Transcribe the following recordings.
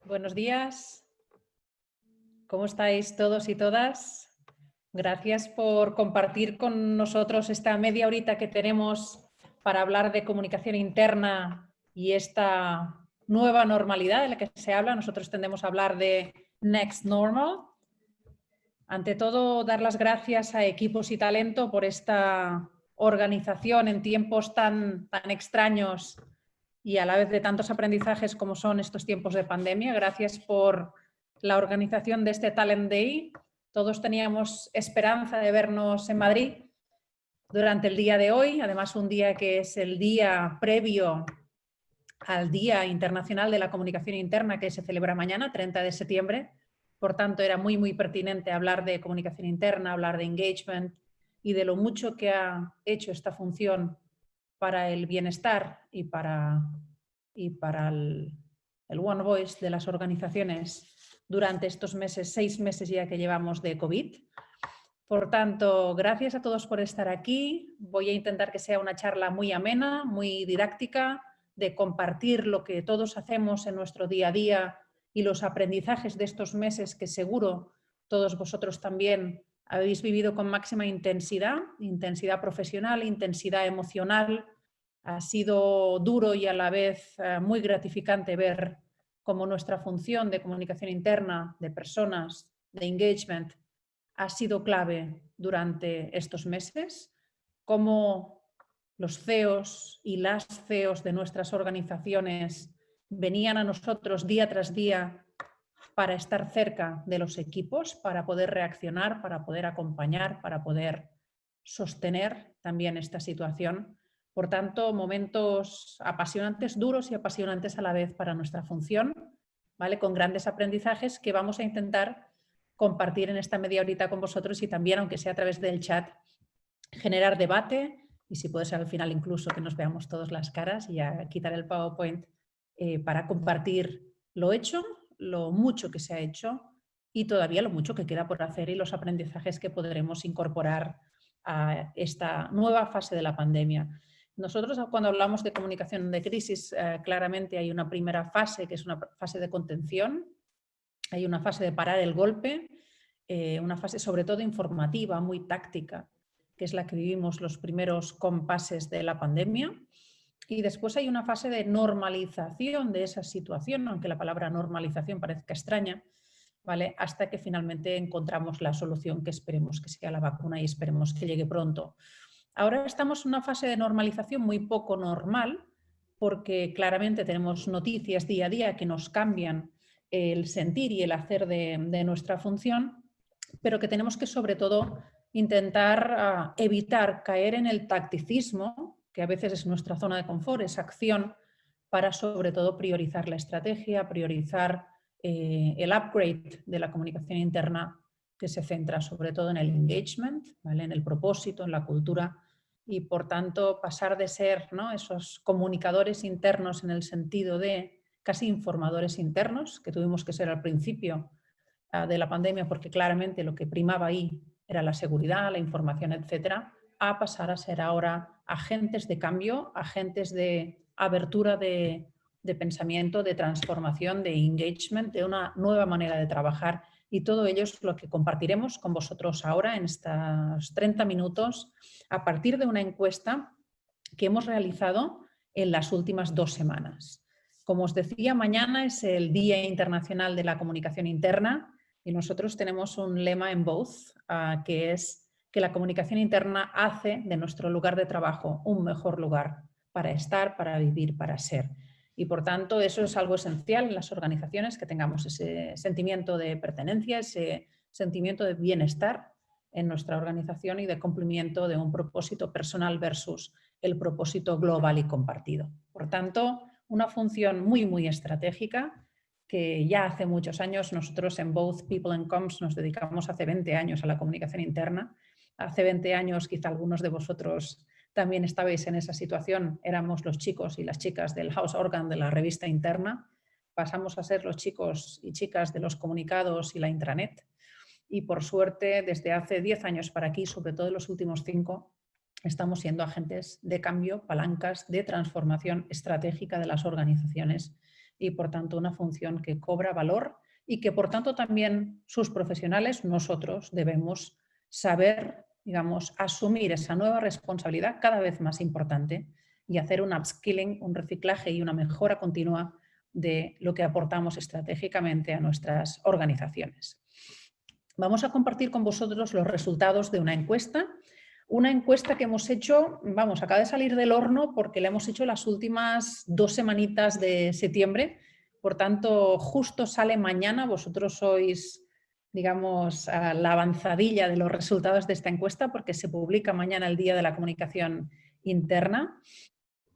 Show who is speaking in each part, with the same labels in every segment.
Speaker 1: Buenos días, ¿cómo estáis todos y todas? Gracias por compartir con nosotros esta media horita que tenemos para hablar de comunicación interna y esta nueva normalidad de la que se habla. Nosotros tendemos a hablar de Next Normal. Ante todo, dar las gracias a Equipos y Talento por esta organización en tiempos tan extraños y a la vez de tantos aprendizajes como son estos tiempos de pandemia. Gracias por la organización de este Talent Day. Todos teníamos esperanza de vernos en Madrid durante el día de hoy, además un día que es el día previo al Día Internacional de la Comunicación Interna que se celebra mañana, 30 de septiembre. Por tanto, era muy pertinente hablar de comunicación interna, hablar de engagement y de lo mucho que ha hecho esta función para el bienestar y para el One Voice de las organizaciones durante estos meses, 6 meses ya que llevamos de COVID. Por tanto, gracias a todos por estar aquí. Voy a intentar que sea una charla muy amena, muy didáctica, de compartir lo que todos hacemos en nuestro día a día y los aprendizajes de estos meses que seguro todos vosotros también habéis vivido con máxima intensidad profesional, intensidad emocional. Ha sido duro y a la vez muy gratificante ver cómo nuestra función de comunicación interna, de personas, de engagement, ha sido clave durante estos meses, cómo los CEOs y las CEOs de nuestras organizaciones venían a nosotros día tras día para estar cerca de los equipos, para poder reaccionar, para poder acompañar, para poder sostener también esta situación. Por tanto, momentos apasionantes, duros y apasionantes a la vez para nuestra función, ¿vale? Con grandes aprendizajes que vamos a intentar compartir en esta media horita con vosotros y también, aunque sea a través del chat, generar debate y si puede ser al final incluso que nos veamos todas las caras y ya quitar el PowerPoint para compartir lo hecho, lo mucho que se ha hecho y todavía lo mucho que queda por hacer y los aprendizajes que podremos incorporar a esta nueva fase de la pandemia. Nosotros cuando hablamos de comunicación de crisis, claramente hay una primera fase que es una fase de contención, hay una fase de parar el golpe, una fase sobre todo informativa, muy táctica, que es la que vivimos los primeros compases de la pandemia. Y después hay una fase de normalización de esa situación, aunque la palabra normalización parezca extraña, ¿vale? Hasta que finalmente encontramos la solución que esperemos que sea la vacuna y esperemos que llegue pronto. Ahora estamos en una fase de normalización muy poco normal, porque claramente tenemos noticias día a día que nos cambian el sentir y el hacer de nuestra función, pero que tenemos que sobre todo intentar evitar caer en el tacticismo, que a veces es nuestra zona de confort, esa acción, para sobre todo priorizar la estrategia, priorizar el upgrade de la comunicación interna que se centra sobre todo en el engagement, ¿vale? En el propósito, en la cultura y por tanto pasar de ser, ¿no?, esos comunicadores internos en el sentido de casi informadores internos que tuvimos que ser al principio de la pandemia porque claramente lo que primaba ahí era la seguridad, la información, etcétera, a pasar a ser ahora agentes de cambio, agentes de abertura de pensamiento, de transformación, de engagement, de una nueva manera de trabajar y todo ello es lo que compartiremos con vosotros ahora en estos 30 minutos a partir de una encuesta que hemos realizado en las últimas 2 semanas. Como os decía, mañana es el Día Internacional de la Comunicación Interna y nosotros tenemos un lema en Both, que es que la comunicación interna hace de nuestro lugar de trabajo un mejor lugar para estar, para vivir, para ser. Y por tanto, eso es algo esencial en las organizaciones, que tengamos ese sentimiento de pertenencia, ese sentimiento de bienestar en nuestra organización y de cumplimiento de un propósito personal versus el propósito global y compartido. Por tanto, una función muy estratégica que ya hace muchos años nosotros en Both People and Comms nos dedicamos hace 20 años a la comunicación interna. Hace 20 años quizá algunos de vosotros también estabais en esa situación, éramos los chicos y las chicas del House Organ de la revista interna, pasamos a ser los chicos y chicas de los comunicados y la intranet y por suerte desde hace 10 años para aquí, sobre todo en los últimos 5, estamos siendo agentes de cambio, palancas de transformación estratégica de las organizaciones y por tanto una función que cobra valor y que por tanto también sus profesionales, nosotros, debemos saber, digamos, asumir esa nueva responsabilidad cada vez más importante y hacer un upskilling, un reciclaje y una mejora continua de lo que aportamos estratégicamente a nuestras organizaciones. Vamos a compartir con vosotros los resultados de una encuesta que hemos hecho, vamos, acaba de salir del horno porque la hemos hecho las últimas 2 semanitas de septiembre, por tanto, justo sale mañana, vosotros sois, digamos, la avanzadilla de los resultados de esta encuesta porque se publica mañana el Día de la Comunicación Interna.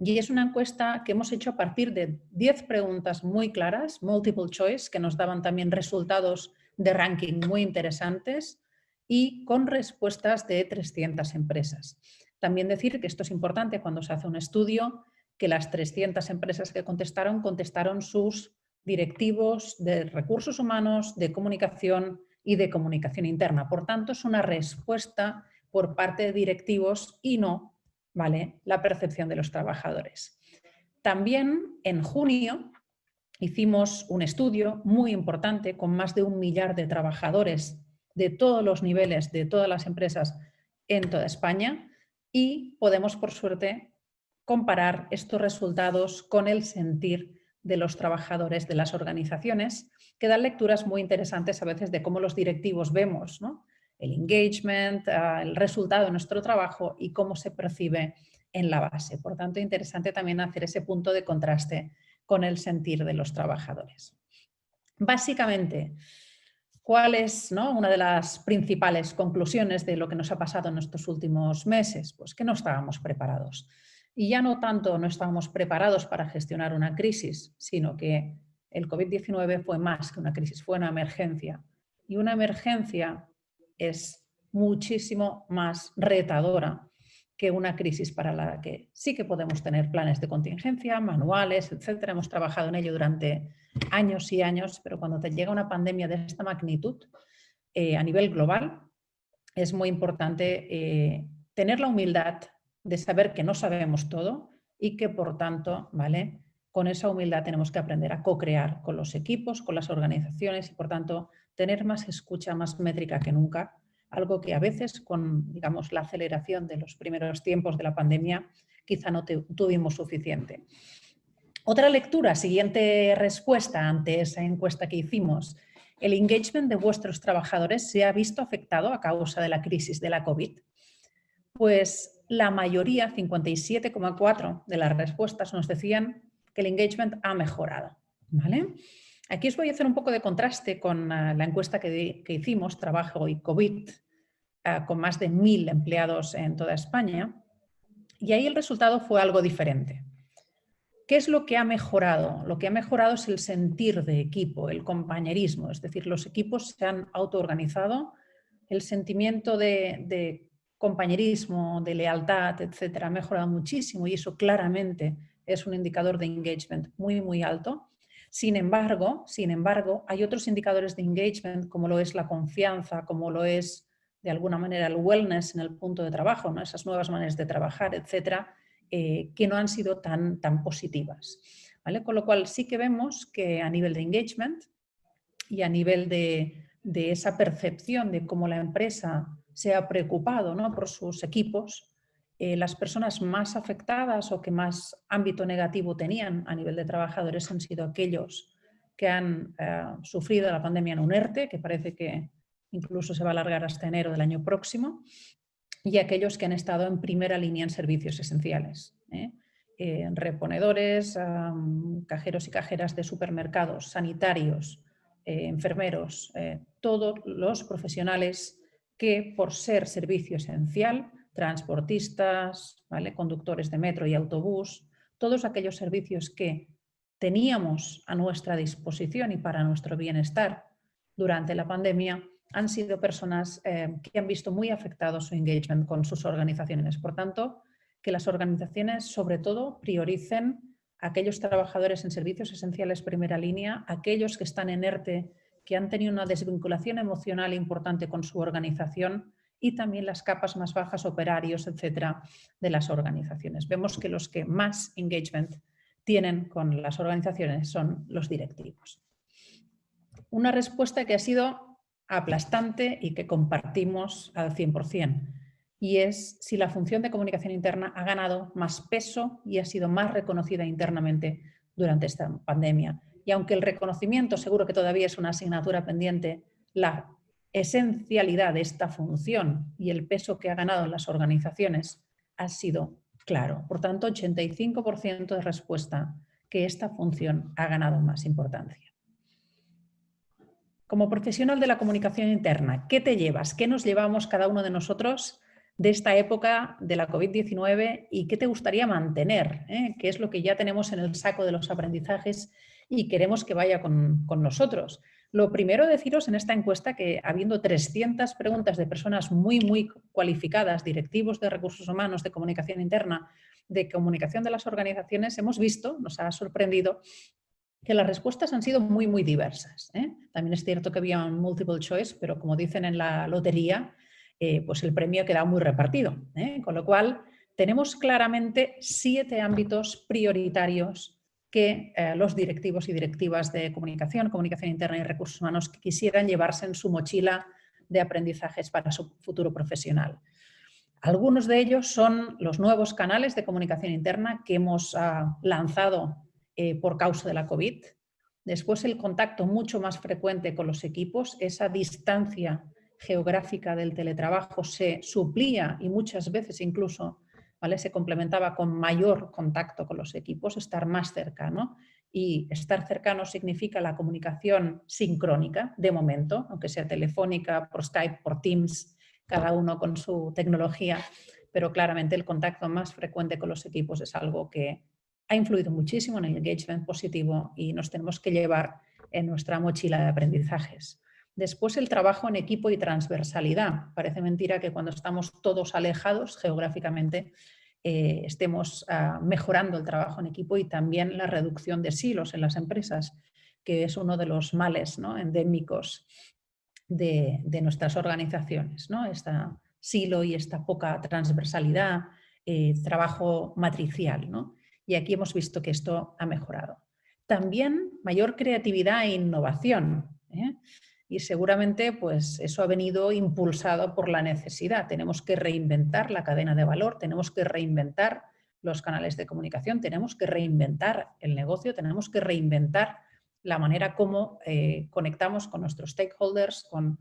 Speaker 1: Y es una encuesta que hemos hecho a partir de 10 preguntas muy claras, multiple choice, que nos daban también resultados de ranking muy interesantes y con respuestas de 300 empresas. También decir que esto es importante cuando se hace un estudio, que las 300 empresas que contestaron sus directivos de recursos humanos, de comunicación y de comunicación interna. Por tanto, es una respuesta por parte de directivos y no, ¿vale?, la percepción de los trabajadores. También en junio hicimos un estudio muy importante con más de 1 millar de trabajadores de todos los niveles, de todas las empresas en toda España y podemos, por suerte, comparar estos resultados con el sentir de los trabajadores de las organizaciones, que dan lecturas muy interesantes a veces de cómo los directivos vemos, ¿no?, el engagement, el resultado de nuestro trabajo y cómo se percibe en la base. Por tanto, interesante también hacer ese punto de contraste con el sentir de los trabajadores. Básicamente, ¿cuál es, ¿no?, una de las principales conclusiones de lo que nos ha pasado en estos últimos meses? Pues que no estábamos preparados. Y ya no tanto no estábamos preparados para gestionar una crisis, sino que el COVID-19 fue más que una crisis, fue una emergencia. Y una emergencia es muchísimo más retadora que una crisis para la que sí que podemos tener planes de contingencia, manuales, etcétera. Hemos trabajado en ello durante años y años, pero cuando te llega una pandemia de esta magnitud a nivel global, es muy importante tener la humildad de saber que no sabemos todo y que, por tanto, ¿vale?, con esa humildad tenemos que aprender a co-crear con los equipos, con las organizaciones y, por tanto, tener más escucha, más métrica que nunca, algo que a veces con, digamos, la aceleración de los primeros tiempos de la pandemia quizá no tuvimos suficiente. Otra lectura, siguiente respuesta ante esa encuesta que hicimos. ¿El engagement de vuestros trabajadores se ha visto afectado a causa de la crisis de la COVID? Pues la mayoría, 57,4% de las respuestas nos decían que el engagement ha mejorado, ¿vale? Aquí os voy a hacer un poco de contraste con la encuesta que hicimos, Trabajo y COVID, con más de 1.000 empleados en toda España, y ahí el resultado fue algo diferente. ¿Qué es lo que ha mejorado? Lo que ha mejorado es el sentir de equipo, el compañerismo, es decir, los equipos se han autoorganizado, el sentimiento de compañerismo, de lealtad, etcétera, ha mejorado muchísimo y eso claramente es un indicador de engagement muy, muy alto. Sin embargo, hay otros indicadores de engagement como lo es la confianza, como lo es de alguna manera el wellness en el punto de trabajo, ¿no?, esas nuevas maneras de trabajar, etcétera, que no han sido tan positivas, ¿vale? Con lo cual sí que vemos que a nivel de engagement y a nivel de esa percepción de cómo la empresa se ha preocupado, ¿no?, por sus equipos, las personas más afectadas o que más ámbito negativo tenían a nivel de trabajadores han sido aquellos que han sufrido la pandemia en un ERTE, que parece que incluso se va a alargar hasta enero del año próximo, y aquellos que han estado en primera línea en servicios esenciales, reponedores, cajeros y cajeras de supermercados, sanitarios, enfermeros, todos los profesionales que por ser servicio esencial, transportistas, ¿vale?, conductores de metro y autobús, todos aquellos servicios que teníamos a nuestra disposición y para nuestro bienestar durante la pandemia, han sido personas que han visto muy afectado su engagement con sus organizaciones. Por tanto, que las organizaciones sobre todo prioricen a aquellos trabajadores en servicios esenciales primera línea, aquellos que están en ERTE, que han tenido una desvinculación emocional importante con su organización y también las capas más bajas, operarios, etcétera, de las organizaciones. Vemos que los que más engagement tienen con las organizaciones son los directivos. Una respuesta que ha sido aplastante y que compartimos al 100%, y es si la función de comunicación interna ha ganado más peso y ha sido más reconocida internamente durante esta pandemia. Y aunque el reconocimiento seguro que todavía es una asignatura pendiente, la esencialidad de esta función y el peso que ha ganado en las organizaciones ha sido claro. Por tanto, 85% de respuesta que esta función ha ganado más importancia. Como profesional de la comunicación interna, ¿qué te llevas? ¿Qué nos llevamos cada uno de nosotros de esta época de la COVID-19 y qué te gustaría mantener? ¿Qué es lo que ya tenemos en el saco de los aprendizajes y queremos que vaya con nosotros? Lo primero, deciros en esta encuesta que habiendo 300 preguntas de personas muy cualificadas, directivos de recursos humanos, de comunicación interna, de comunicación de las organizaciones, hemos visto, nos ha sorprendido, que las respuestas han sido muy diversas. También es cierto que había un multiple choice, pero como dicen en la lotería, pues el premio ha quedado muy repartido. Con lo cual, tenemos claramente 7 ámbitos prioritarios que los directivos y directivas de comunicación interna y recursos humanos quisieran llevarse en su mochila de aprendizajes para su futuro profesional. Algunos de ellos son los nuevos canales de comunicación interna que hemos lanzado por causa de la COVID. Después el contacto mucho más frecuente con los equipos, esa distancia geográfica del teletrabajo se suplía y muchas veces incluso, ¿vale?, se complementaba con mayor contacto con los equipos, estar más cercano. Y estar cercano significa la comunicación sincrónica, de momento, aunque sea telefónica, por Skype, por Teams, cada uno con su tecnología, pero claramente el contacto más frecuente con los equipos es algo que ha influido muchísimo en el engagement positivo y nos tenemos que llevar en nuestra mochila de aprendizajes. Después el trabajo en equipo y transversalidad. Parece mentira que cuando estamos todos alejados geográficamente estemos mejorando el trabajo en equipo y también la reducción de silos en las empresas, que es uno de los males, ¿no?, endémicos de nuestras organizaciones, ¿no? Esta silo y esta poca transversalidad, trabajo matricial, ¿no? Y aquí hemos visto que esto ha mejorado. También mayor creatividad e innovación, y seguramente pues, eso ha venido impulsado por la necesidad. Tenemos que reinventar la cadena de valor, tenemos que reinventar los canales de comunicación, tenemos que reinventar el negocio, tenemos que reinventar la manera como conectamos con nuestros stakeholders, con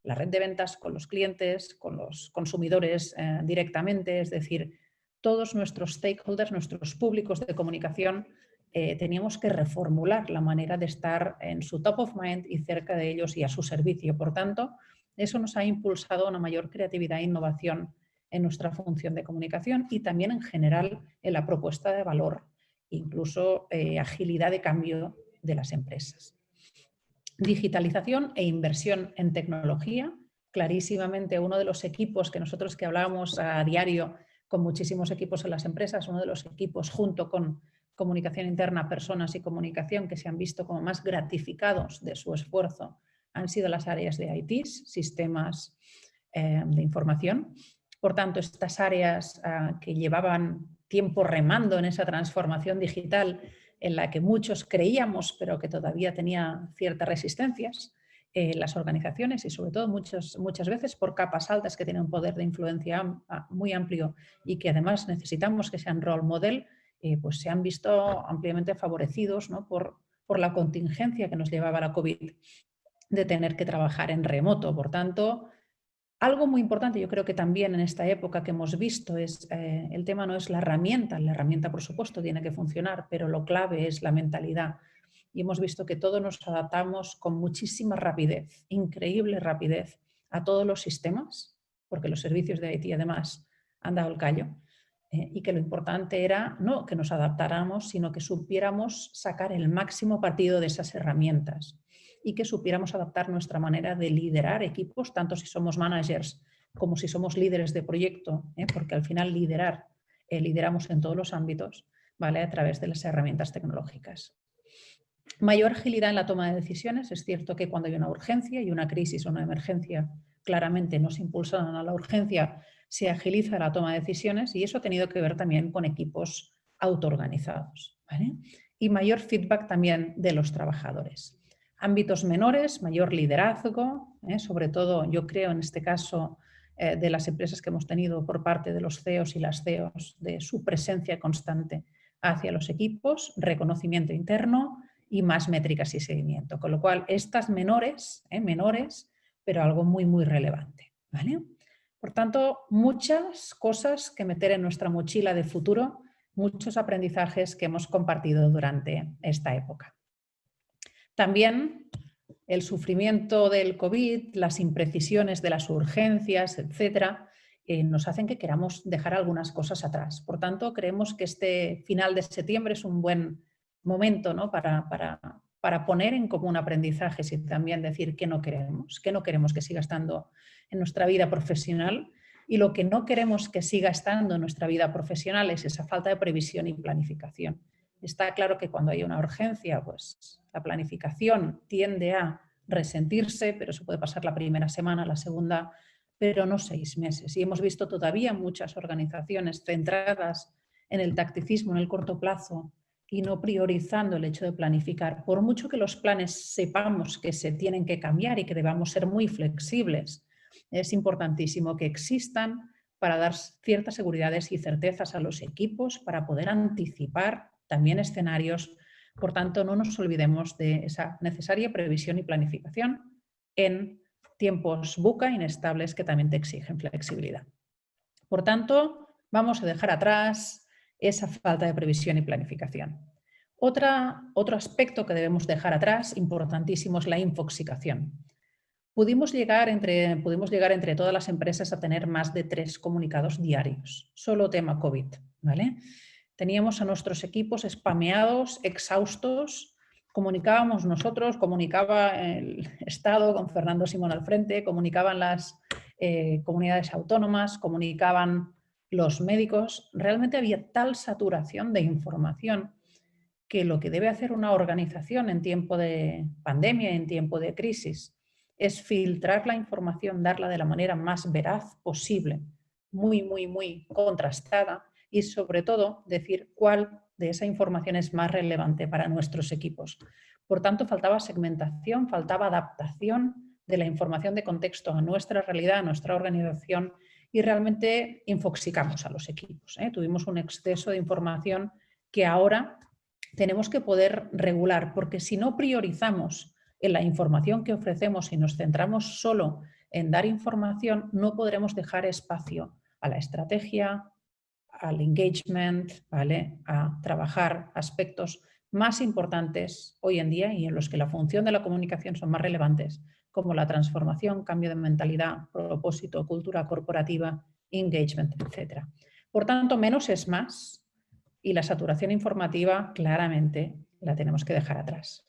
Speaker 1: la red de ventas, con los clientes, con los consumidores directamente, es decir, todos nuestros stakeholders, nuestros públicos de comunicación, teníamos que reformular la manera de estar en su top of mind y cerca de ellos y a su servicio. Por tanto, eso nos ha impulsado a una mayor creatividad e innovación en nuestra función de comunicación y también en general en la propuesta de valor, incluso agilidad de cambio de las empresas. Digitalización e inversión en tecnología. Clarísimamente uno de los equipos que nosotros que hablábamos a diario con muchísimos equipos en las empresas, uno de los equipos junto con comunicación interna, personas y comunicación que se han visto como más gratificados de su esfuerzo han sido las áreas de IT, sistemas de información. Por tanto, estas áreas que llevaban tiempo remando en esa transformación digital en la que muchos creíamos, pero que todavía tenía ciertas resistencias, las organizaciones y sobre todo muchas veces por capas altas que tienen un poder de influencia muy amplio y que además necesitamos que sean role model, pues se han visto ampliamente favorecidos, ¿no?, por la contingencia que nos llevaba la COVID de tener que trabajar en remoto. Por tanto, algo muy importante, yo creo que también en esta época que hemos visto, es el tema no es la herramienta por supuesto tiene que funcionar, pero lo clave es la mentalidad. Y hemos visto que todos nos adaptamos con muchísima rapidez, increíble rapidez, a todos los sistemas, porque los servicios de IT además han dado el callo, y que lo importante era no que nos adaptáramos, sino que supiéramos sacar el máximo partido de esas herramientas y que supiéramos adaptar nuestra manera de liderar equipos, tanto si somos managers como si somos líderes de proyecto, porque al final lideramos en todos los ámbitos, ¿vale?, a través de las herramientas tecnológicas. Mayor agilidad en la toma de decisiones. Es cierto que cuando hay una urgencia y una crisis o una emergencia, claramente nos impulsan a la urgencia, se agiliza la toma de decisiones y eso ha tenido que ver también con equipos autoorganizados, ¿vale? Y mayor feedback también de los trabajadores. Ámbitos menores, mayor liderazgo, sobre todo yo creo en este caso de las empresas que hemos tenido por parte de los CEOs y las CEOs, de su presencia constante hacia los equipos, reconocimiento interno y más métricas y seguimiento. Con lo cual, estas menores, pero algo muy, muy relevante, ¿vale? Por tanto, muchas cosas que meter en nuestra mochila de futuro, muchos aprendizajes que hemos compartido durante esta época. También el sufrimiento del COVID, las imprecisiones de las urgencias, etcétera, nos hacen que queramos dejar algunas cosas atrás. Por tanto, creemos que este final de septiembre es un buen momento, ¿no? para poner en común aprendizajes y también decir qué no queremos que siga estando en nuestra vida profesional, y lo que no queremos que siga estando en nuestra vida profesional es esa falta de previsión y planificación. Está claro que cuando hay una urgencia, pues la planificación tiende a resentirse, pero se puede pasar la primera semana, la segunda, pero no 6 meses. Y hemos visto todavía muchas organizaciones centradas en el tacticismo, en el corto plazo, y no priorizando el hecho de planificar. Por mucho que los planes sepamos que se tienen que cambiar y que debamos ser muy flexibles, es importantísimo que existan para dar ciertas seguridades y certezas a los equipos, para poder anticipar también escenarios. Por tanto, no nos olvidemos de esa necesaria previsión y planificación en tiempos VUCA inestables que también te exigen flexibilidad. Por tanto, vamos a dejar atrás esa falta de previsión y planificación. Otro aspecto que debemos dejar atrás, importantísimo, es la infoxicación. Pudimos llegar entre todas las empresas a tener más de 3 comunicados diarios, solo tema COVID, ¿vale? Teníamos a nuestros equipos spameados, exhaustos, comunicábamos nosotros, comunicaba el Estado con Fernando Simón al frente, comunicaban las comunidades autónomas, comunicaban los médicos. Realmente había tal saturación de información que lo que debe hacer una organización en tiempo de pandemia, en tiempo de crisis, es filtrar la información, darla de la manera más veraz posible, muy, muy, muy contrastada, y sobre todo decir cuál de esa información es más relevante para nuestros equipos. Por tanto, faltaba segmentación, faltaba adaptación de la información de contexto a nuestra realidad, a nuestra organización, y realmente infoxicamos a los equipos. Tuvimos un exceso de información que ahora tenemos que poder regular, porque si no priorizamos en la información que ofrecemos y nos centramos solo en dar información, no podremos dejar espacio a la estrategia, al engagement, ¿vale? A trabajar aspectos más importantes hoy en día y en los que la función de la comunicación son más relevantes, como la transformación, cambio de mentalidad, propósito, cultura corporativa, engagement, etc. Por tanto, menos es más, y la saturación informativa claramente la tenemos que dejar atrás.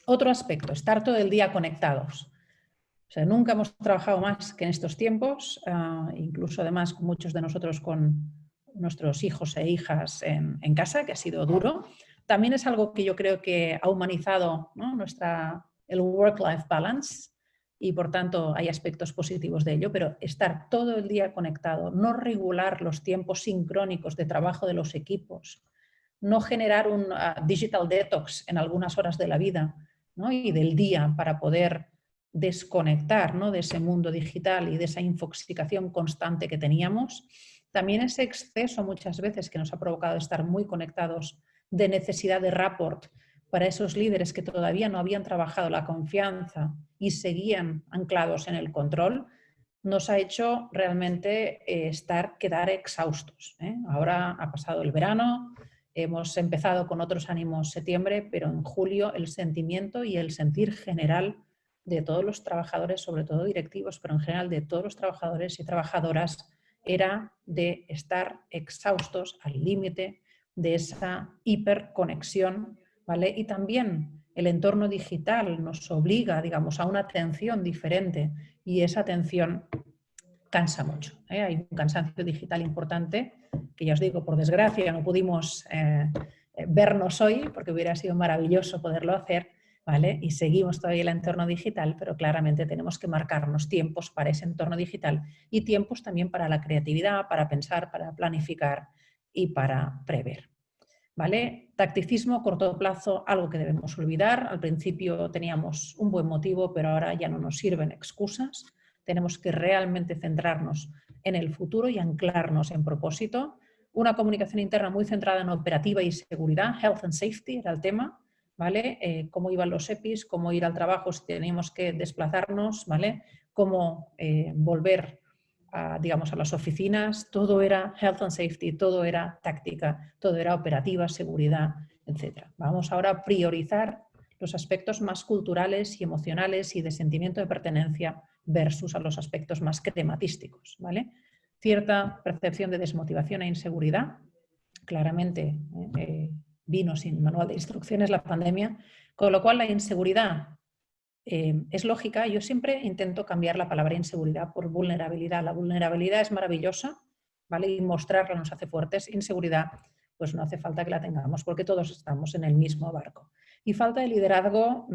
Speaker 1: Otro aspecto, estar todo el día conectados. O sea, nunca hemos trabajado más que en estos tiempos, incluso además muchos de nosotros con nuestros hijos e hijas en casa, que ha sido duro. También es algo que yo creo que ha humanizado, ¿no? el work-life balance, y por tanto hay aspectos positivos de ello, pero estar todo el día conectado, no regular los tiempos sincrónicos de trabajo de los equipos, no generar un digital detox en algunas horas de la vida, ¿no? Y del día para poder desconectar, ¿no? de ese mundo digital y de esa infoxicación constante que teníamos. También ese exceso muchas veces que nos ha provocado estar muy conectados, de necesidad de rapport para esos líderes que todavía no habían trabajado la confianza y seguían anclados en el control, nos ha hecho realmente quedar exhaustos. Ahora ha pasado el verano, hemos empezado con otros ánimos septiembre, pero en julio el sentimiento y el sentir general de todos los trabajadores, sobre todo directivos, pero en general de todos los trabajadores y trabajadoras, era de estar exhaustos al límite de esa hiperconexión, ¿vale? Y también el entorno digital nos obliga, digamos, a una atención diferente, y esa atención cansa mucho. Hay un cansancio digital importante, que ya os digo, por desgracia no pudimos vernos hoy, porque hubiera sido maravilloso poderlo hacer, ¿vale? Y seguimos todavía el entorno digital, pero claramente tenemos que marcarnos tiempos para ese entorno digital y tiempos también para la creatividad, para pensar, para planificar y para prever. ¿vale? Tacticismo, corto plazo, algo que debemos olvidar. Al principio teníamos un buen motivo, pero ahora ya no nos sirven excusas. Tenemos que realmente centrarnos en el futuro y anclarnos en propósito. Una comunicación interna muy centrada en operativa y seguridad, health and safety era el tema, ¿vale? Cómo iban los EPIs, cómo ir al trabajo si teníamos que desplazarnos, ¿vale? Cómo volver digamos, a las oficinas, todo era health and safety, todo era táctica, todo era operativa, seguridad, etc. Vamos ahora a priorizar los aspectos más culturales y emocionales y de sentimiento de pertenencia versus a los aspectos más crematísticos, ¿vale? Cierta percepción de desmotivación e inseguridad, claramente vino sin manual de instrucciones la pandemia, con lo cual la inseguridad es lógica. Yo siempre intento cambiar la palabra inseguridad por vulnerabilidad. La vulnerabilidad es maravillosa, ¿vale? Y mostrarla nos hace fuertes. Inseguridad, pues no hace falta que la tengamos porque todos estamos en el mismo barco. Y falta de liderazgo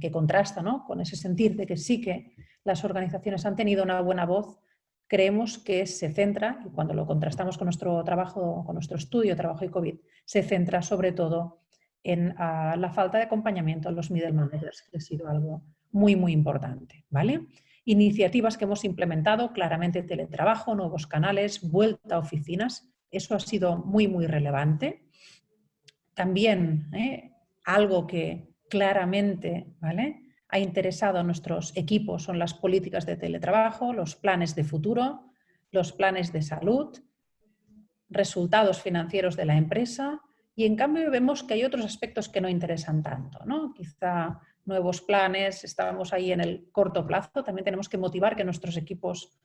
Speaker 1: que contrasta, ¿no? Con ese sentir de que sí que las organizaciones han tenido una buena voz. Creemos que se centra, y cuando lo contrastamos con nuestro trabajo, con nuestro estudio, trabajo y COVID, se centra sobre todo en la falta de acompañamiento a los middle managers, que ha sido algo muy, muy importante, ¿vale? Iniciativas que hemos implementado, claramente teletrabajo, nuevos canales, vuelta a oficinas, eso ha sido muy, muy relevante. También algo que claramente, ¿vale?, ha interesado a nuestros equipos son las políticas de teletrabajo, los planes de futuro, los planes de salud, resultados financieros de la empresa, y en cambio vemos que hay otros aspectos que no interesan tanto, ¿no? Quizá nuevos planes, estábamos ahí en el corto plazo, también tenemos que motivar que nuestros equipos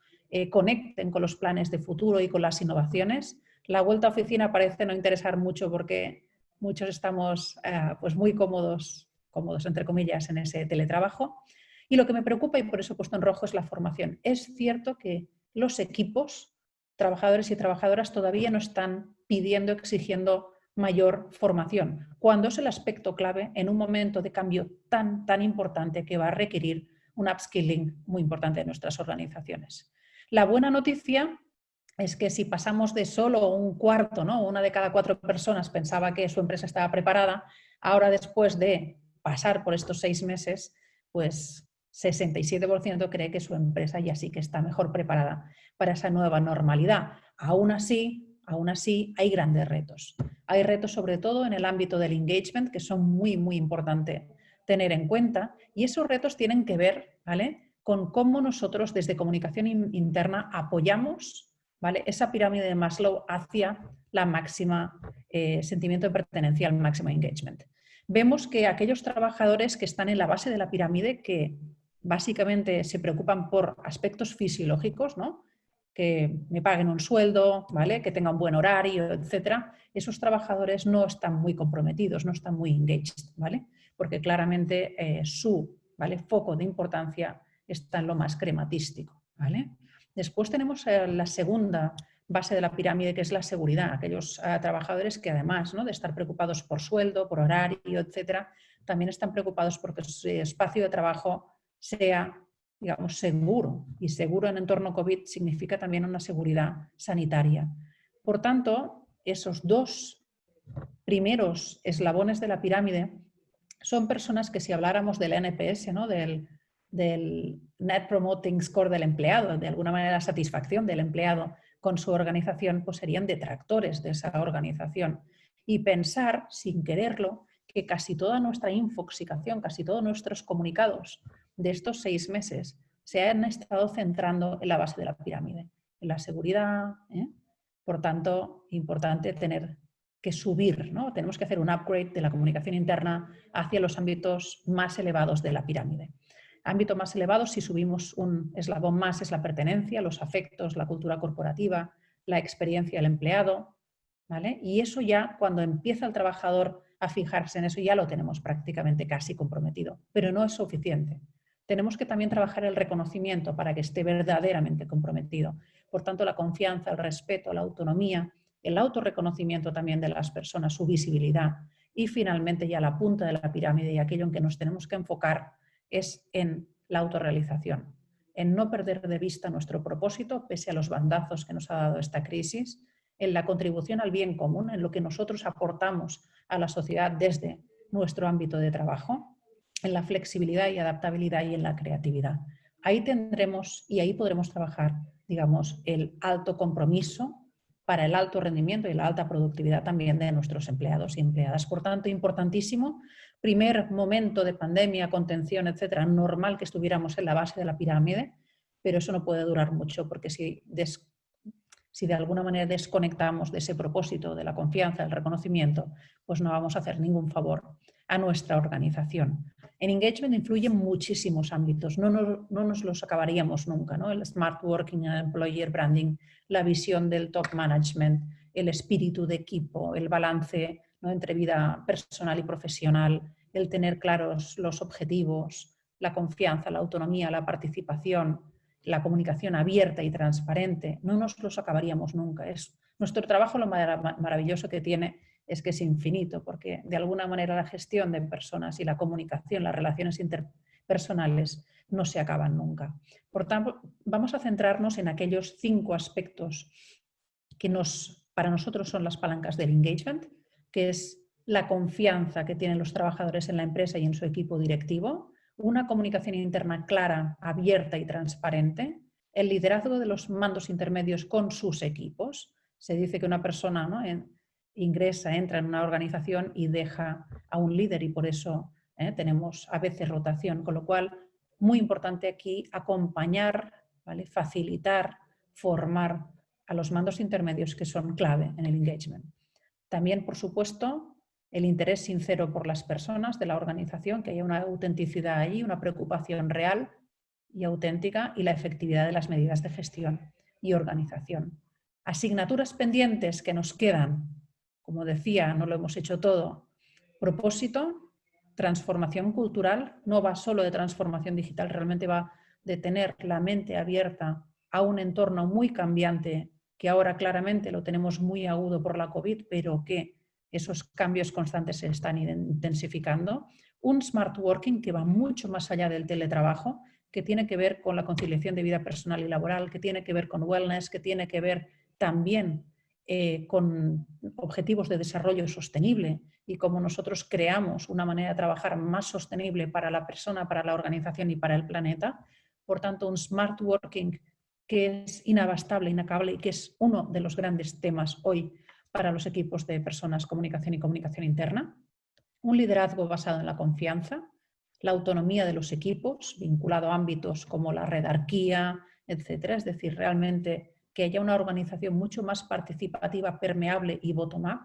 Speaker 1: conecten con los planes de futuro y con las innovaciones. La vuelta a oficina parece no interesar mucho porque muchos estamos pues muy cómodos entre comillas, en ese teletrabajo. Y lo que me preocupa, y por eso he puesto en rojo, es la formación. Es cierto que los equipos, trabajadores y trabajadoras, todavía no están pidiendo, exigiendo mayor formación, cuando es el aspecto clave en un momento de cambio tan importante que va a requerir un upskilling muy importante en nuestras organizaciones. La buena noticia es que si pasamos de solo un cuarto, ¿no?, una de cada 4 personas pensaba que su empresa estaba preparada, ahora después de pasar por estos 6 meses, pues 67% cree que su empresa ya sí que está mejor preparada para esa nueva normalidad. Aún así, hay grandes retos. Hay retos sobre todo en el ámbito del engagement, que son muy, muy importantes tener en cuenta, y esos retos tienen que ver, ¿vale?, con cómo nosotros desde comunicación interna apoyamos, ¿vale?, esa pirámide de Maslow hacia la máxima sentimiento de pertenencia, al máximo engagement. Vemos que aquellos trabajadores que están en la base de la pirámide, que básicamente se preocupan por aspectos fisiológicos, ¿no?, que me paguen un sueldo, ¿vale?, que tenga un buen horario, etcétera, esos trabajadores no están muy comprometidos, no están muy engaged, ¿vale?, porque claramente su, ¿vale?, foco de importancia está en lo más crematístico, ¿vale? Después tenemos la segunda base de la pirámide, que es la seguridad, aquellos trabajadores que además, ¿no?, de estar preocupados por sueldo, por horario, etcétera, también están preocupados porque su espacio de trabajo sea, digamos, seguro, y seguro en entorno COVID significa también una seguridad sanitaria. Por tanto, esos dos primeros eslabones de la pirámide son personas que, si habláramos del NPS, ¿no?, del Net Promoting Score del empleado, de alguna manera la satisfacción del empleado con su organización, pues serían detractores de esa organización. Y pensar, sin quererlo, que casi toda nuestra infoxicación, casi todos nuestros comunicados de estos 6 meses se han estado centrando en la base de la pirámide, en la seguridad, ¿eh? Por tanto, importante tener que subir, ¿no? Tenemos que hacer un upgrade de la comunicación interna hacia los ámbitos más elevados de la pirámide. Ámbito más elevado, si subimos un eslabón más, es la pertenencia, los afectos, la cultura corporativa, la experiencia del empleado, ¿vale? Y eso ya, cuando empieza el trabajador a fijarse en eso, ya lo tenemos prácticamente casi comprometido, pero no es suficiente. Tenemos que también trabajar el reconocimiento para que esté verdaderamente comprometido. Por tanto, la confianza, el respeto, la autonomía, el autorreconocimiento también de las personas, su visibilidad, y finalmente ya la punta de la pirámide y aquello en que nos tenemos que enfocar es en la autorrealización, en no perder de vista nuestro propósito pese a los bandazos que nos ha dado esta crisis, en la contribución al bien común, en lo que nosotros aportamos a la sociedad desde nuestro ámbito de trabajo, en la flexibilidad y adaptabilidad y en la creatividad. Ahí tendremos y ahí podremos trabajar, digamos, el alto compromiso para el alto rendimiento y la alta productividad también de nuestros empleados y empleadas. Por tanto, importantísimo, primer momento de pandemia, contención, etcétera, normal que estuviéramos en la base de la pirámide, pero eso no puede durar mucho porque si de alguna manera desconectamos de ese propósito, de la confianza, del reconocimiento, pues no vamos a hacer ningún favor a nuestra organización. En engagement influyen muchísimos ámbitos, no nos los acabaríamos nunca, ¿no? El smart working, el employer branding, la visión del top management, el espíritu de equipo, el balance, ¿no?, entre vida personal y profesional, el tener claros los objetivos, la confianza, la autonomía, la participación, la comunicación abierta y transparente. No nos los acabaríamos nunca. Nuestro trabajo, lo maravilloso que tiene es que es infinito, porque de alguna manera la gestión de personas y la comunicación, las relaciones interpersonales no se acaban nunca. Por tanto, vamos a centrarnos en aquellos 5 aspectos que para nosotros son las palancas del engagement, que es la confianza que tienen los trabajadores en la empresa y en su equipo directivo, una comunicación interna clara, abierta y transparente, el liderazgo de los mandos intermedios con sus equipos. Se dice que una persona, ¿no?, entra en una organización y deja a un líder y por eso tenemos a veces rotación, con lo cual muy importante aquí acompañar, ¿vale?, facilitar, formar a los mandos intermedios que son clave en el engagement. También, por supuesto, el interés sincero por las personas de la organización, que haya una autenticidad allí, una preocupación real y auténtica y la efectividad de las medidas de gestión y organización. Asignaturas pendientes que nos quedan, como decía, no lo hemos hecho todo. Propósito, transformación cultural, no va solo de transformación digital, realmente va de tener la mente abierta a un entorno muy cambiante, que ahora claramente lo tenemos muy agudo por la COVID, pero que esos cambios constantes se están intensificando. Un smart working que va mucho más allá del teletrabajo, que tiene que ver con la conciliación de vida personal y laboral, que tiene que ver con wellness, que tiene que ver también con objetivos de desarrollo sostenible y cómo nosotros creamos una manera de trabajar más sostenible para la persona, para la organización y para el planeta. Por tanto, un smart working que es inabastable, inacabable y que es uno de los grandes temas hoy para los equipos de personas, comunicación y comunicación interna. Un liderazgo basado en la confianza, la autonomía de los equipos, vinculado a ámbitos como la redarquía, etcétera. Es decir, realmente que haya una organización mucho más participativa, permeable y bottom-up.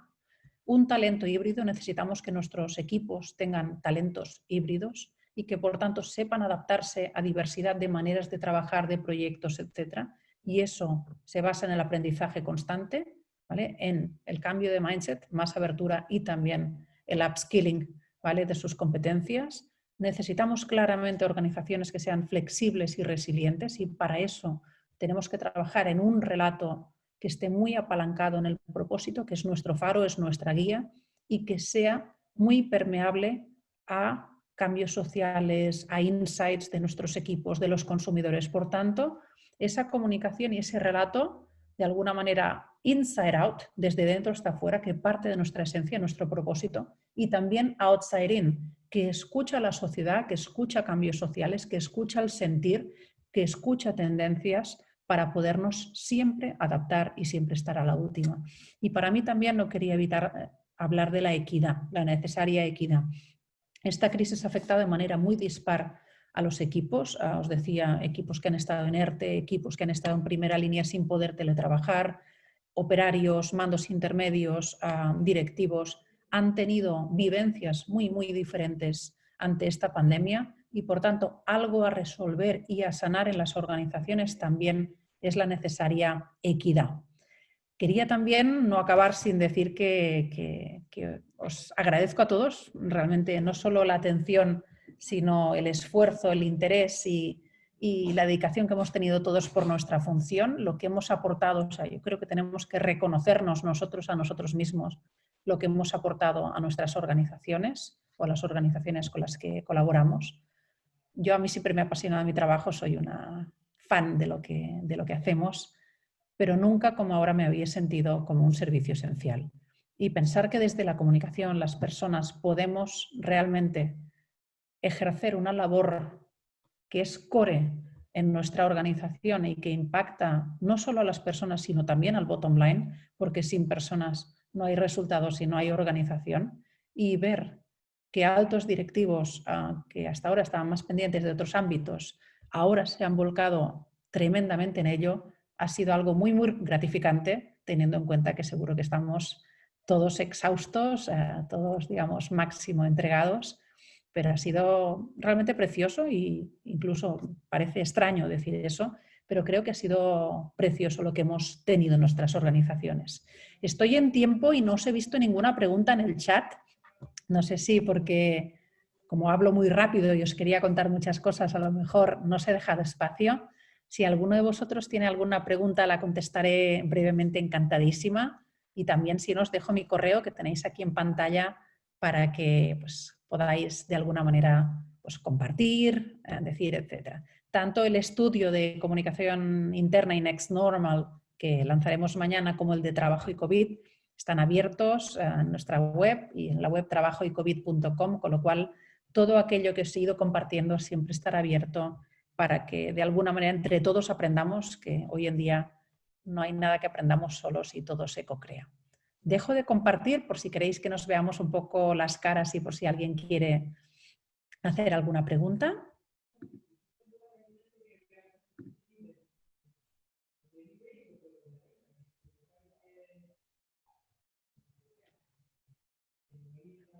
Speaker 1: Un talento híbrido, necesitamos que nuestros equipos tengan talentos híbridos y que por tanto sepan adaptarse a diversidad de maneras de trabajar, de proyectos, etcétera. Y eso se basa en el aprendizaje constante, ¿vale?, en el cambio de mindset, más abertura y también el upskilling, ¿vale?, de sus competencias. Necesitamos claramente organizaciones que sean flexibles y resilientes y para eso tenemos que trabajar en un relato que esté muy apalancado en el propósito, que es nuestro faro, es nuestra guía y que sea muy permeable a cambios sociales, a insights de nuestros equipos, de los consumidores. Por tanto, esa comunicación y ese relato, de alguna manera inside out, desde dentro hasta afuera, que parte de nuestra esencia, nuestro propósito, y también outside in, que escucha a la sociedad, que escucha cambios sociales, que escucha el sentir, que escucha tendencias para podernos siempre adaptar y siempre estar a la última. Y para mí también no quería evitar hablar de la equidad, la necesaria equidad. Esta crisis ha afectado de manera muy dispar a los equipos, os decía, equipos que han estado en ERTE, equipos que han estado en primera línea sin poder teletrabajar, operarios, mandos intermedios, directivos, han tenido vivencias muy, muy diferentes ante esta pandemia y, por tanto, algo a resolver y a sanar en las organizaciones también es la necesaria equidad. Quería también no acabar sin decir que os agradezco a todos, realmente no solo la atención, sino el esfuerzo, el interés y la dedicación que hemos tenido todos por nuestra función, lo que hemos aportado. O sea, yo creo que tenemos que reconocernos nosotros a nosotros mismos lo que hemos aportado a nuestras organizaciones o a las organizaciones con las que colaboramos. Yo a mí siempre me ha apasionado mi trabajo, soy una fan de lo que hacemos. pero nunca como ahora me había sentido como un servicio esencial. Y pensar que desde la comunicación las personas podemos realmente ejercer una labor que es core en nuestra organización y que impacta no solo a las personas, sino también al bottom line, porque sin personas no hay resultados y no hay organización, y ver que altos directivos que hasta ahora estaban más pendientes de otros ámbitos, ahora se han volcado tremendamente en ello, ha sido algo muy, muy gratificante, teniendo en cuenta que seguro que estamos todos exhaustos, todos, digamos, máximo entregados, pero ha sido realmente precioso e incluso parece extraño decir eso, pero creo que ha sido precioso lo que hemos tenido en nuestras organizaciones. Estoy en tiempo y no os he visto ninguna pregunta en el chat. No sé si porque como hablo muy rápido y os quería contar muchas cosas, a lo mejor no os he dejado espacio. Si alguno de vosotros tiene alguna pregunta, la contestaré brevemente, encantadísima. Y también si no, os dejo mi correo que tenéis aquí en pantalla para que pues, podáis de alguna manera pues, compartir, decir, etc. Tanto el estudio de comunicación interna y Next Normal que lanzaremos mañana como el de trabajo y COVID están abiertos en nuestra web y en la web trabajoycovid.com, con lo cual todo aquello que os he ido compartiendo siempre estará abierto para que de alguna manera entre todos aprendamos, que hoy en día no hay nada que aprendamos solos y todo se co-crea. Dejo de compartir por si queréis que nos veamos un poco las caras y por si alguien quiere hacer alguna pregunta.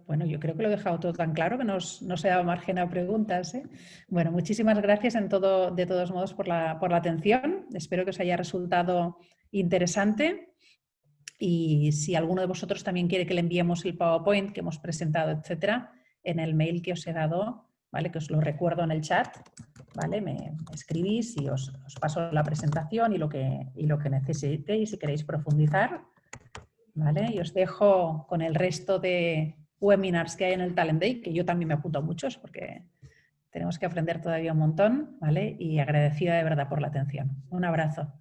Speaker 1: Bueno, yo creo que lo he dejado todo tan claro que no se daba margen a preguntas, ¿eh? Bueno, muchísimas gracias de todos modos por la atención. Espero que os haya resultado interesante y si alguno de vosotros también quiere que le enviemos el PowerPoint que hemos presentado, etcétera, en el mail que os he dado, ¿vale? Que os lo recuerdo en el chat, ¿vale? Me escribís y os paso la presentación y lo que necesitéis si queréis profundizar, ¿vale? Y os dejo con el resto de webinars que hay en el Talent Day, que yo también me apunto a muchos porque tenemos que aprender todavía un montón, ¿vale? Y agradecida de verdad por la atención. Un abrazo.